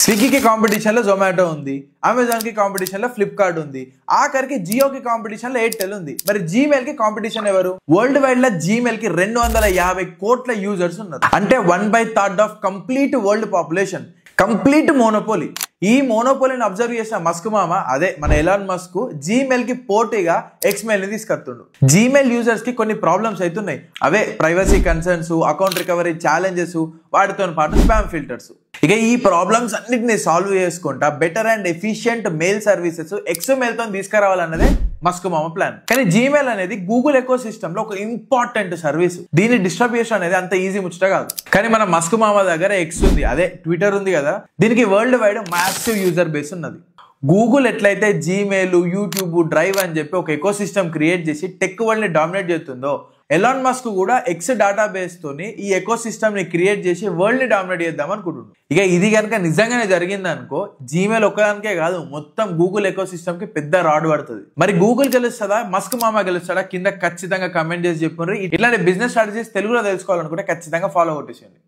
Swiggy కి competition లో జొమాటో ఉంది, అమెజాన్ కి కాంపిటీషన్ లో ఫ్లిప్కార్ట్ ఉంది, ఆఖరికి జియో కి కాంపిటీషన్ లో ఎయిర్టెల్ ఉంది. మరి జీమెయిల్ కి కాంపిటీషన్ ఎవరు? వరల్డ్ వైడ్ లో జీమెయిల్ కి 250 కోట్ల యూజర్స్ ఉన్నారు. అంటే 1/3 of complete world population. Complete monopoly. ఈ మోనోపోలీని అబ్జర్వ్ చేసిన మస్క్ మామ, అదే మన ఎలాన్ మస్క్, జీమెయిల్ కి పోటీగా ఎక్స్మెయిల్ ని తీసుకొస్తుండు. జీమెయిల్ యూజర్స్ కి కొన్ని ప్రాబ్లమ్స్ అవుతున్నాయి. అవే privacy concerns, account recovery challenges, వాటితో పాటు స్పామ్ ఫిల్టర్స్. ఇక ఈ ప్రాబ్లమ్స్ అన్నిటిని సాల్వ్ చేసుకుంటా better and efficient mail services Xmail తో తీసుకురావాలన్నదే మస్క్ మామ ప్లాన్. కానీ జీమెయిల్ అనేది గూగుల్ ఎకో సిస్టమ్ లో ఒక ఇంపార్టెంట్ సర్వీస్. దీని డిస్ట్రిబ్యూషన్ అనేది అంత ఈజీ ముచ్చట కాదు. కానీ మన మస్క్ మామ దగ్గర ఎక్స్ ఉంది, అదే ట్విట్టర్ ఉంది కదా, దీనికి world wide massive user base ఉన్నది. గూగుల్ ఎట్లయితే జీమెయిల్, యూట్యూబ్, డ్రైవ్ అని చెప్పి ఒక ఎకో సిస్టమ్ క్రియేట్ చేసి టెక్ వరల్డ్ ని డామినేట్ చేస్తుందో, ఎలాన్ మస్క్ కూడా ఎక్స్ డేటాబేస్ తోని ఈ ఎకో సిస్టమ్ ని క్రియేట్ చేసి వరల్డ్ ని డామినేట్ చేద్దాం అనుకుంటున్నాడు. ఇక ఇది కనుక నిజంగానే జరిగింది అనుకో, జీమెయిల్ ఒక్కదానికే కాదు, మొత్తం గూగుల్ ఎకో సిస్టమ్ కి పెద్ద రాడ్ పడుతుంది. మరి గూగుల్ గెలుస్తుందా, మస్క్ మామ గెలుస్తాడా? కింద ఖచ్చితంగా కమెంట్ చేసి చెప్పుర్రి. ఇట్లాంటి బిజినెస్ స్ట్రాటజీస్ తెలుగులో తెలుసుకోవాలనుకుంటే ఖచ్చితంగా ఫాలో కొట్టేసేయండి.